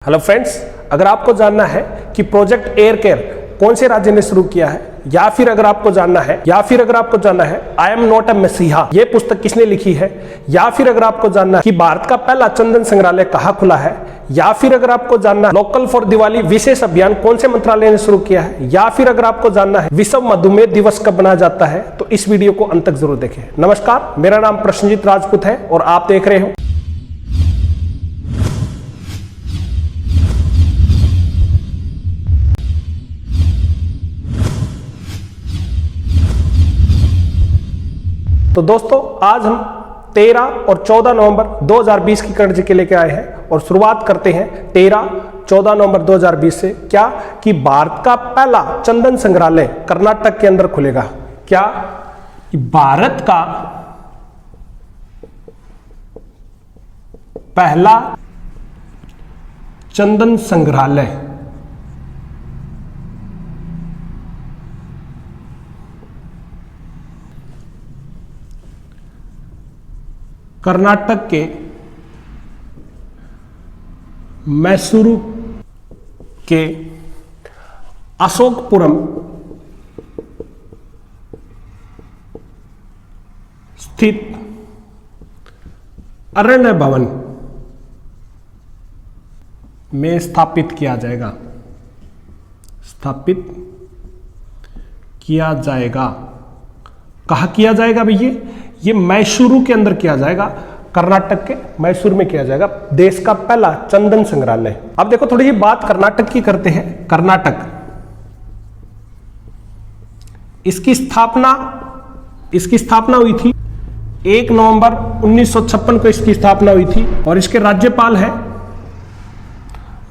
Hello friends, अगर आपको जानना है कि प्रोजेक्ट एयर केयर कौन से राज्य ने शुरू किया है, या फिर अगर आपको जानना है आई एम नॉट अ मसीहा ये पुस्तक किसने लिखी है, या फिर अगर आपको जानना है कि भारत का पहला चंदन संग्रहालय कहाँ खुला है, या फिर अगर आपको जानना है लोकल फॉर दिवाली विशेष अभियान कौन से मंत्रालय ने शुरू किया है, या फिर अगर आपको जानना है विश्व मधुमेह दिवस कब मनाया जाता है, तो इस वीडियो को अंत तक जरूर देखें। नमस्कार, मेरा नाम प्रश्नजीत राजपूत है और आप देख रहे हो तो दोस्तों, आज हम 13 और 14 नवंबर 2020 की करंट जीके लेके आए हैं और शुरुआत करते हैं 13-14 नवंबर 2020 से। क्या कि भारत का पहला चंदन संग्रहालय कर्नाटक के अंदर खुलेगा। क्या कि भारत का पहला चंदन संग्रहालय कर्नाटक के मैसूरू के अशोकपुरम स्थित अरण्य भवन में स्थापित किया जाएगा। कहाँ किया जाएगा भैया? ये मैसूरू के अंदर किया जाएगा, कर्नाटक के मैसूर में किया जाएगा, देश का पहला चंदन संग्रहालय। अब देखो, थोड़ी सी बात कर्नाटक की करते हैं। कर्नाटक, इसकी स्थापना हुई थी 1 नवंबर 1956 को इसकी स्थापना हुई थी और इसके राज्यपाल हैं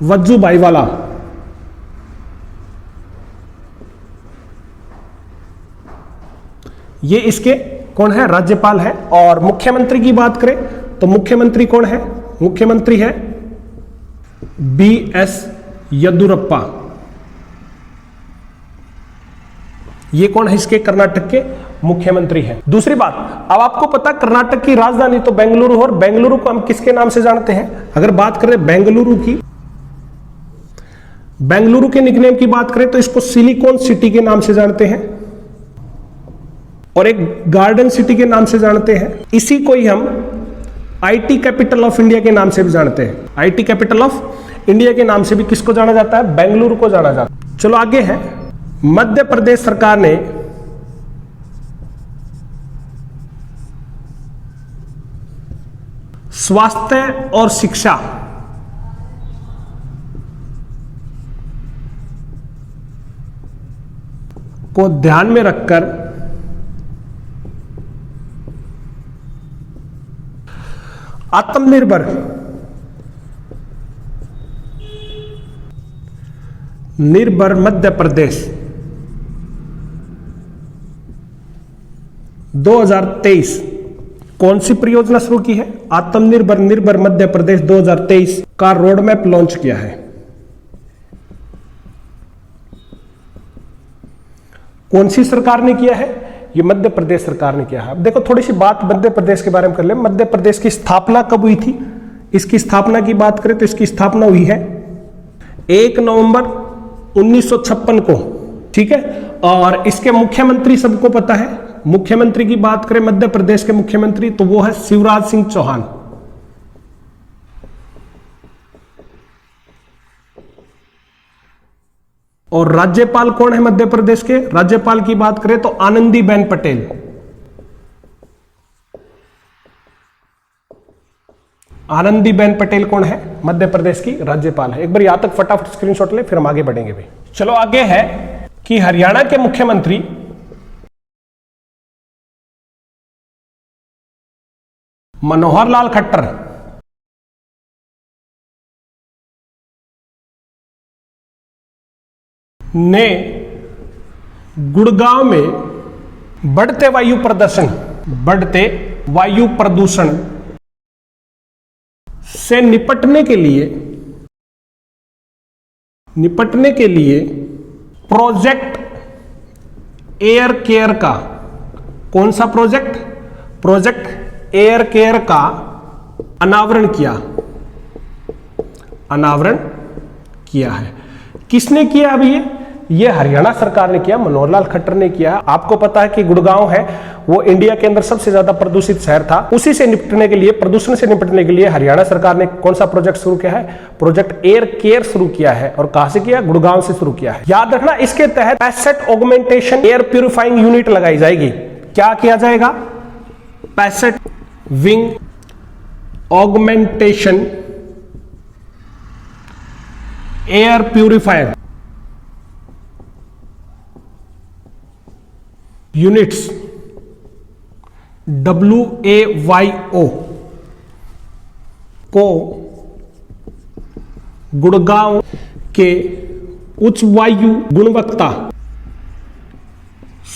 वजुभाई वाला। ये इसके कौन है? राज्यपाल है। और मुख्यमंत्री की बात करें तो मुख्यमंत्री कौन है? मुख्यमंत्री है BS येदियुरप्पा। ये कौन है? इसके कर्नाटक के मुख्यमंत्री हैं। दूसरी बात, अब आपको पता कर्नाटक की राजधानी तो बेंगलुरु, और बेंगलुरु को हम किसके नाम से जानते हैं? अगर बात करें बेंगलुरु के निकनेम की बात करें तो इसको सिलिकॉन सिटी के नाम से जानते हैं और एक गार्डन सिटी के नाम से जानते हैं। इसी को ही हम IT कैपिटल ऑफ इंडिया के नाम से भी जानते हैं। IT कैपिटल ऑफ इंडिया के नाम से भी किसको जाना जाता है? बेंगलुरु को जाना जाता है। चलो आगे है, मध्य प्रदेश सरकार ने स्वास्थ्य और शिक्षा को ध्यान में रखकर आत्मनिर्भर मध्य प्रदेश 2023 कौन सी परियोजना शुरू की है? आत्मनिर्भर मध्य प्रदेश 2023 का रोड मैप लॉन्च किया है। कौन सी सरकार ने किया है? ये मध्य प्रदेश सरकार ने किया है। अब देखो, थोड़ी सी बात मध्य प्रदेश के बारे में कर ले। मध्य प्रदेश की स्थापना कब हुई थी? इसकी स्थापना की बात करें तो इसकी स्थापना हुई है 1 नवंबर 1956 को, ठीक है। और इसके मुख्यमंत्री सबको पता है। मुख्यमंत्री की बात करें मध्य प्रदेश के मुख्यमंत्री तो वो है शिवराज सिंह चौहान। और राज्यपाल कौन है मध्य प्रदेश के? राज्यपाल की बात करें तो आनंदीबेन पटेल। आनंदीबेन पटेल कौन है? मध्य प्रदेश की राज्यपाल है। एक बार यहां तक फटाफट स्क्रीनशॉट ले, फिर हम आगे बढ़ेंगे भाई। चलो आगे है कि हरियाणा के मुख्यमंत्री मनोहर लाल खट्टर ने गुड़गांव में बढ़ते वायु प्रदूषण से निपटने के लिए प्रोजेक्ट एयर केयर का, कौन सा प्रोजेक्ट एयर केयर का अनावरण किया। अनावरण किया है। किसने किया अभी ये हरियाणा सरकार ने किया, मनोहर लाल खट्टर ने किया। आपको पता है कि गुड़गांव है वो इंडिया के अंदर सबसे ज्यादा प्रदूषित शहर था। उसी से निपटने के लिए, प्रदूषण से निपटने के लिए हरियाणा सरकार ने कौन सा प्रोजेक्ट शुरू किया है? प्रोजेक्ट एयर केयर शुरू किया है। और कहां से किया? गुड़गांव से शुरू किया है। याद रखना, इसके तहत पैसेट ऑगमेंटेशन एयर प्यूरिफाइंग यूनिट लगाई जाएगी। क्या किया जाएगा? पैसेट wing augmentation air purifier units WAYO को गुड़गांव के उच्च वायु गुणवत्ता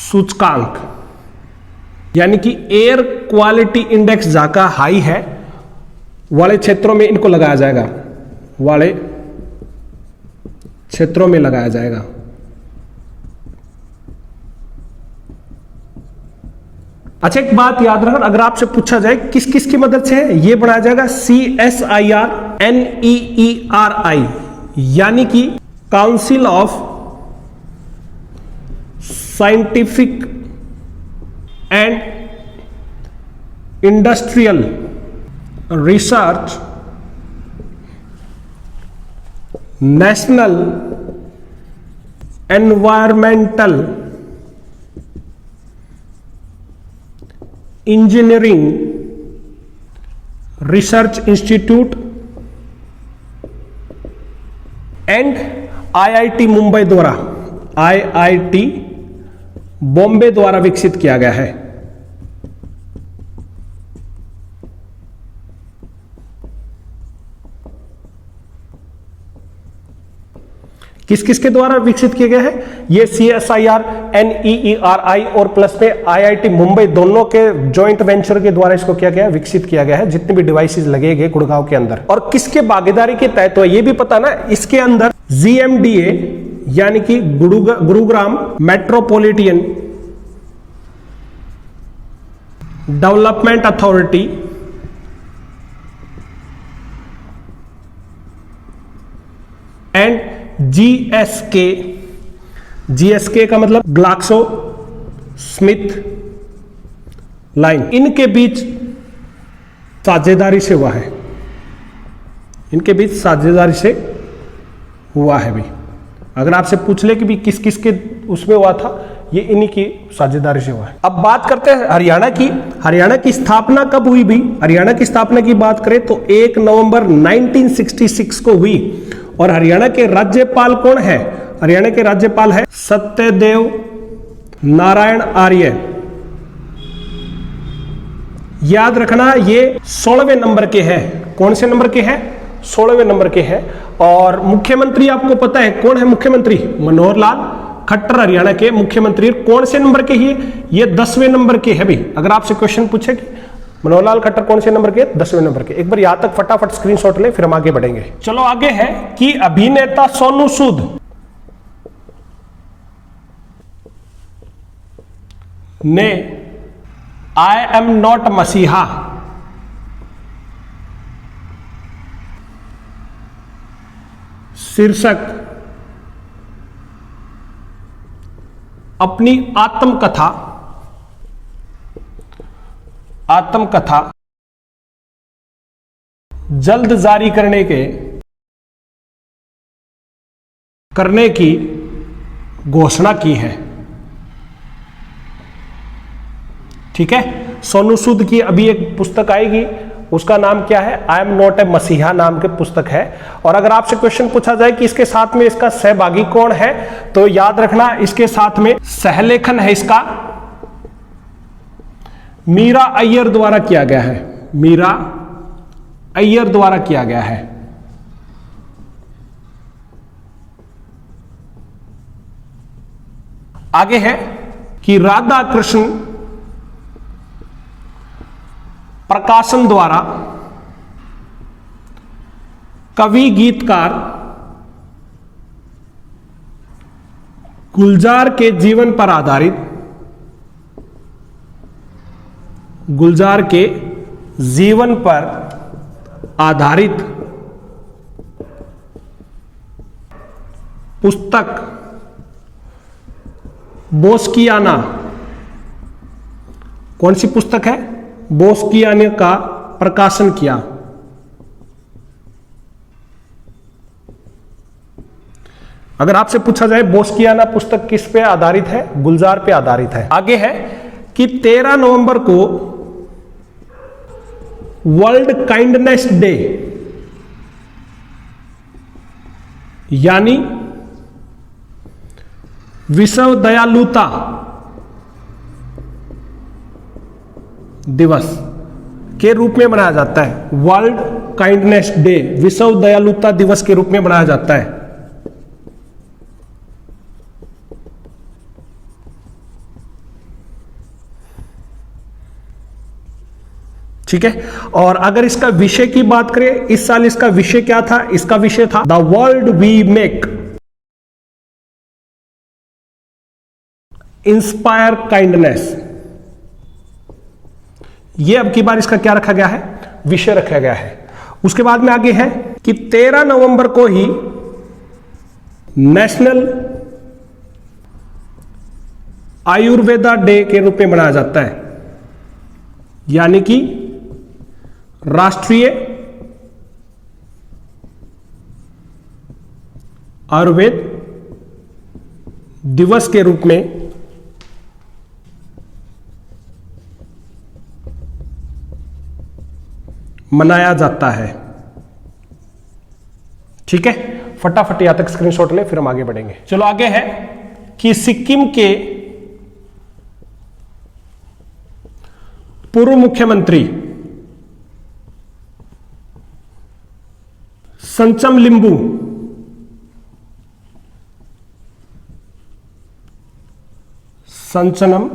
सूचकांक यानी कि एयर क्वालिटी इंडेक्स जहां का हाई है वाले क्षेत्रों में इनको लगाया जाएगा, वाले क्षेत्रों में लगाया जाएगा। अच्छा, एक बात याद रखना, अगर आपसे पूछा जाए किस किस की मदद से है, ये बनाया जाएगा CSIR NEERI यानी कि council of scientific and industrial research national environmental engineering research institute and IIT Mumbai द्वारा, IIT बॉम्बे द्वारा विकसित किया गया है। किस किस के द्वारा विकसित किए गए हैं? ये CSIR NEERI और प्लस में IIT मुंबई दोनों के जॉइंट वेंचर के द्वारा इसको किया गया है, विकसित किया गया है। जितने भी डिवाइसेस लगे गए गुड़गांव के अंदर, और किसके भागीदारी के तहत हुआ ये भी पता ना। इसके अंदर GMDA यानी कि Gurugram metropolitan development authority and GSK का मतलब ग्लाक्सो स्मिथ लाइन, इनके बीच साझेदारी से हुआ है। इनके बीच साझेदारी से हुआ है भी। अगर आपसे पूछ ले कि भी किस किस के उसमें हुआ था, ये इन्हीं की साझेदारी से हुआ है। अब बात करते हैं हरियाणा की। हरियाणा की स्थापना कब हुई भी? हरियाणा की स्थापना की बात करें तो 1 नवंबर 1966 को हुई। और हरियाणा के राज्यपाल कौन है? हरियाणा के राज्यपाल है सत्यदेव नारायण आर्य। याद रखना, ये 16वें नंबर के हैं। कौन से नंबर के हैं? 16वें नंबर के हैं। और मुख्यमंत्री आपको पता है कौन है मुख्यमंत्री? मनोहर लाल खट्टर हरियाणा के मुख्यमंत्री। कौन से नंबर के? ये 10वें नंबर के है भी। अगर आपसे क्वेश्चन पूछे कि मनोहर लाल खट्टर कौन से नंबर के? 10वें नंबर के। एक बार यहां तक फटाफट स्क्रीनशॉट लें, फिर हम आगे बढ़ेंगे। चलो आगे है कि अभिनेता सोनू सूद ने आई एम नॉट मसीहा शीर्षक अपनी आत्मकथा जल्द जारी करने की घोषणा की है। ठीक है, सोनू सूद की अभी एक पुस्तक आएगी, उसका नाम क्या है? आई एम नॉट ए मसीहा नाम की पुस्तक है। और अगर आपसे क्वेश्चन पूछा जाए कि इसके साथ में इसका सहभागी कौन है, तो याद रखना इसके साथ में सहलेखन है इसका मीरा अय्यर द्वारा किया गया है। मीरा अय्यर द्वारा किया गया है। आगे है कि राधा कृष्ण प्रकाशन द्वारा कवि गीतकार गुलजार के जीवन पर आधारित पुस्तक बोस्कियाना, कौन सी पुस्तक है? बोस्कियाना का प्रकाशन किया। अगर आपसे पूछा जाए बोस्कियाना पुस्तक किस पे आधारित है? गुलजार पे आधारित है। आगे है कि 13 नवंबर को वर्ल्ड काइंडनेस डे यानी विश्व दयालुता दिवस के रूप में मनाया जाता है। वर्ल्ड काइंडनेस डे विश्व दयालुता दिवस के रूप में मनाया जाता है। ठीक है। और अगर इसका विषय की बात करें, इस साल इसका विषय क्या था? इसका विषय था the world we make inspire kindness. ये अब की बार इसका क्या रखा गया है? विषय रखा गया है। उसके बाद में आगे है कि 13 नवंबर को ही नेशनल आयुर्वेदा डे के रूप में मनाया जाता है, यानी कि राष्ट्रीय आयुर्वेद दिवस के रूप में मनाया जाता है। ठीक है, फटाफट यहां तक स्क्रीनशॉट ले, फिर हम आगे बढ़ेंगे। चलो आगे है कि सिक्किम के पूर्व मुख्यमंत्री संचम लिंबू संचनम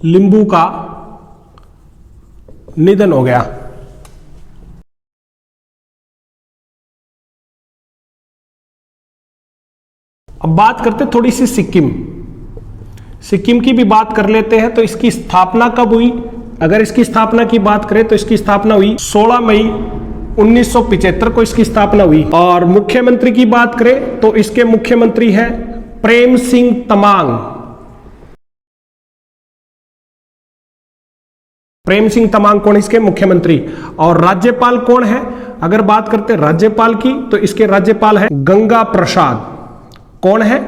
लिंबू का निधन हो गया। अब बात करते थोड़ी सी सिक्किम की भी बात कर लेते हैं। तो इसकी स्थापना कब हुई? अगर इसकी स्थापना की बात करें तो इसकी स्थापना हुई 16 मई 1975 को इसकी स्थापना हुई। और मुख्यमंत्री की बात करें तो इसके मुख्यमंत्री है प्रेम सिंह तमांग। प्रेम सिंह तमांग कौन इसके मुख्यमंत्री? और राज्यपाल कौन है? अगर बात करते हैं राज्यपाल की तो इसके राज्यपाल है गंगा प्रसाद। कौन है?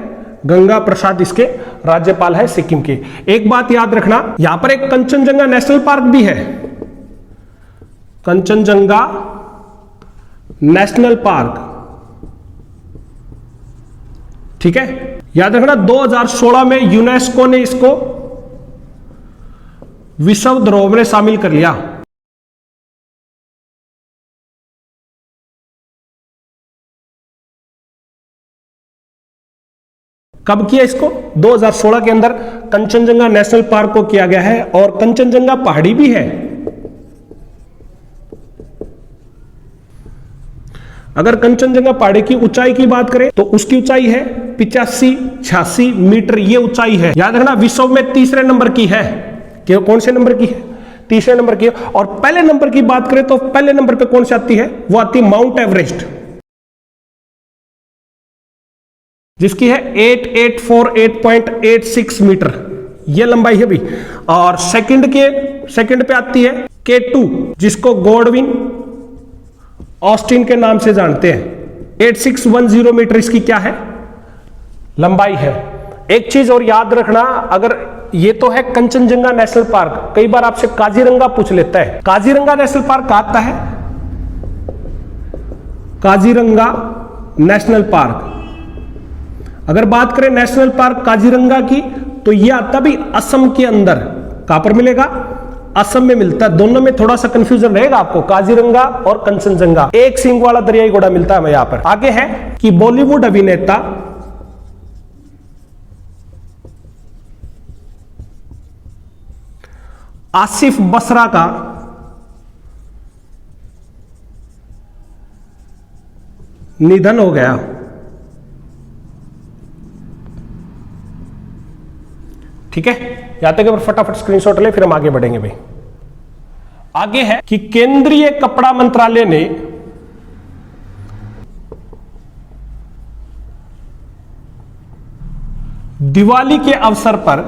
गंगा प्रसाद इसके राज्यपाल है सिक्किम के। एक बात याद रखना, यहां पर एक कंचनजंगा नेशनल पार्क भी है। कंचनजंगा नेशनल पार्क, ठीक है, याद रखना। 2016 में यूनेस्को ने इसको विश्व धरोहर में शामिल कर लिया। कब किया इसको? 2016 के अंदर कंचनजंगा नेशनल पार्क को किया गया है। और कंचनजंगा पहाड़ी भी है। अगर कंचनजंगा पहाड़ी की ऊंचाई की बात करें तो उसकी ऊंचाई है 85-86 मीटर, ये ऊंचाई है। याद रखना विश्व में तीसरे नंबर की है। कौन से नंबर की है? तीसरे नंबर की है। और पहले नंबर की बात करें तो पहले नंबर पे कौन सी आती है? वो आती है माउंट एवरेस्ट, जिसकी है 8848.86 मीटर, ये लंबाई है भी। और सेकंड पे आती है K2, जिसको गॉडविन ऑस्टिन के नाम से जानते हैं। 8610 मीटर इसकी क्या है? लंबाई है। एक चीज और याद रखना, अगर ये तो है कंचनजंगा नेशनल पार्क, कई बार आपसे काजीरंगा पूछ लेता है। काजीरंगा नेशनल पार्क कहां आता है? काजीरंगा नेशनल पार्क, अगर बात करें नेशनल पार्क काजीरंगा की तो यह आता भी असम के अंदर। कहां पर मिलेगा? असम में मिलता है। दोनों में थोड़ा सा कंफ्यूजन रहेगा आपको, काजीरंगा और कंचनजंगा। एक सींग वाला दरियाई घोड़ा मिलता है यहां पर। आगे है कि बॉलीवुड अभिनेता आसिफ बसरा का निधन हो गया। ठीक है, यहां तक फटाफट स्क्रीनशॉट ले, फिर हम आगे बढ़ेंगे भाई। आगे है कि केंद्रीय कपड़ा मंत्रालय ने दिवाली के अवसर पर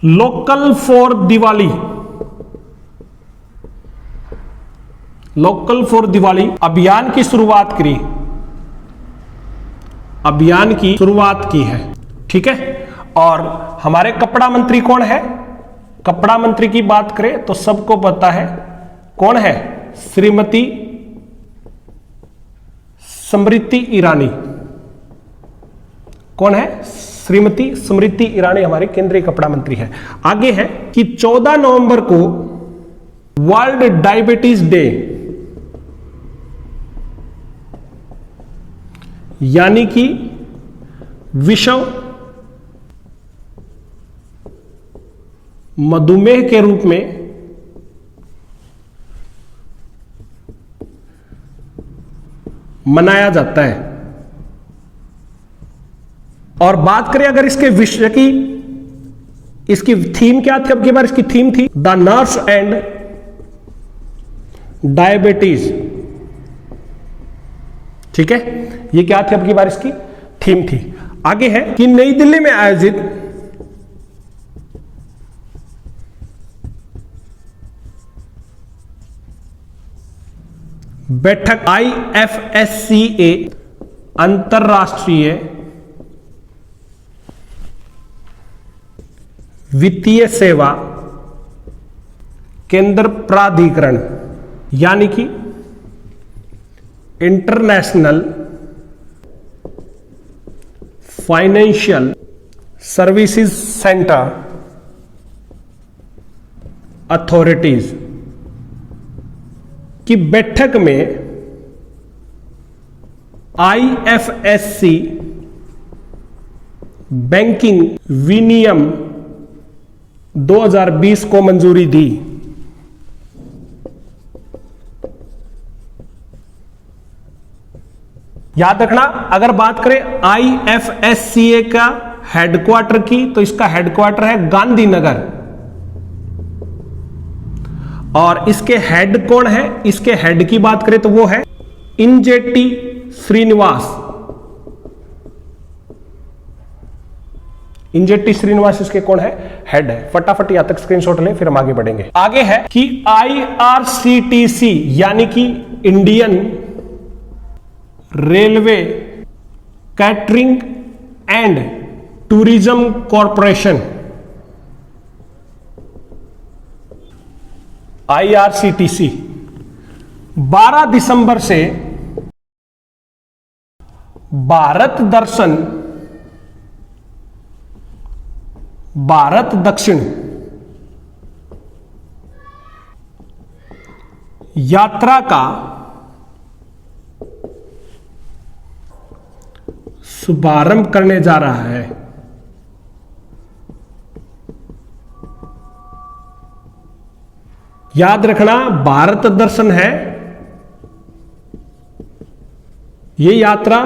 local for Diwali, local for Diwali अभियान की शुरुआत करी, अभियान की शुरुआत की है। ठीक है, और हमारे कपड़ा मंत्री कौन है? कपड़ा मंत्री की बात करें तो सबको पता है कौन है, श्रीमती स्मृति ईरानी। कौन है? श्रीमती स्मृति ईरानी हमारे केंद्रीय कपड़ा मंत्री है। आगे है कि 14 नवंबर को वर्ल्ड डायबिटीज डे, यानी कि विश्व मधुमेह के रूप में मनाया जाता है। और बात करें अगर इसके विषय की, इसकी थीम क्या थी? अब की बार इसकी थीम थी द नर्स एंड डायबिटीज। ठीक है, ये क्या थी? अब की बार इसकी थीम थी। आगे है कि नई दिल्ली में आयोजित बैठक IFSCA अंतरराष्ट्रीय वित्तीय सेवा केंद्र प्राधिकरण, यानी कि international financial services centre authorities की बैठक में IFSC बैंकिंग विनियम 2020 को मंजूरी दी। याद रखना, अगर बात करें IFSCA का हेडक्वार्टर की, तो इसका हेडक्वार्टर है गांधीनगर। और इसके हेड कौन है? इसके हेड की बात करें तो वो है इंजेटी श्रीनिवास। इंजेटी श्रीनिवास इसके कौन है? हेड है। फटाफट यहां तक स्क्रीनशॉट लें, फिर हम आगे बढ़ेंगे। आगे है कि IRCTC यानी कि Indian railway catering and tourism corporation, IRCTC 12 दिसंबर से भारत दर्शन, भारत दक्षिण यात्रा का शुभारंभ करने जा रहा है। याद रखना, भारत दर्शन है ये यात्रा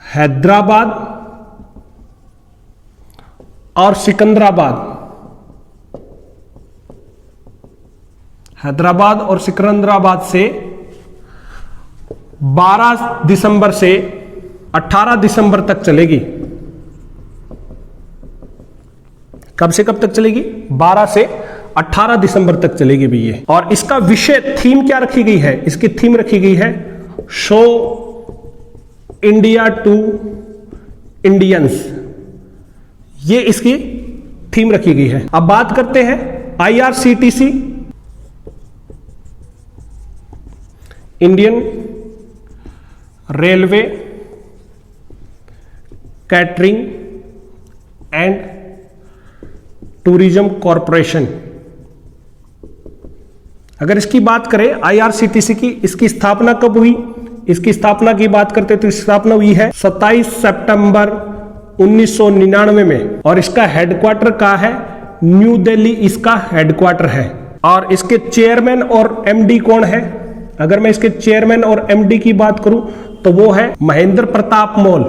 हैदराबाद और सिकंदराबाद, हैदराबाद और सिकंदराबाद से 12 दिसंबर से 18 दिसंबर तक चलेगी। कब से कब तक चलेगी? 12 से 18 दिसंबर तक चलेगी भी ये। और इसका विषय थीम क्या रखी गई है? इसकी थीम रखी गई है शो इंडिया टू इंडियंस, ये इसकी थीम रखी गई है। अब बात करते हैं IRCTC, Indian railway catering and tourism corporation. अगर इसकी बात करें IRCTC की, इसकी स्थापना कब हुई? इसकी स्थापना की बात करते तो स्थापना हुई है 27 सितंबर 1999 में। और इसका हेडक्वार्टर कहाँ है? न्यू दिल्ली इसका हेडक्वार्टर है। और इसके चेयरमैन और MD कौन है? अगर मैं इसके चेयरमैन और MD की बात करूं तो वो है महेंद्र प्रताप मौल।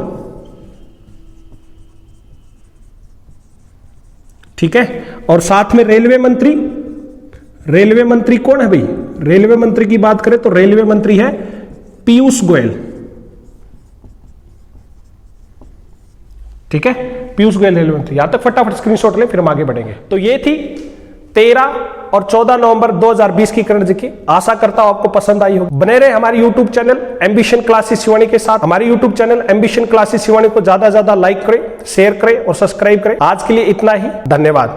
ठीक है, और साथ में रेलवे मंत्री, रेलवे मंत्री कौन है भाई? रेलवे मंत्री की बात करें तो रेलवे मंत्री है पीयूष गोयल। ठीक है, पीयूष गोयल रेलवे मंत्री। यहां तक फटाफट स्क्रीनशॉट ले, फिर हम आगे बढ़ेंगे। तो ये थी 13 और 14 नवंबर 2020 की करंट जीके। आशा करता हूं आपको पसंद आई होगी। बने रहे हमारे YouTube channel ambition classes Shivani के साथ। हमारे YouTube channel ambition classes Shivani को ज्यादा से ज्यादा लाइक करें, शेयर करें और सब्सक्राइब करें। आज के लिए इतना ही, धन्यवाद।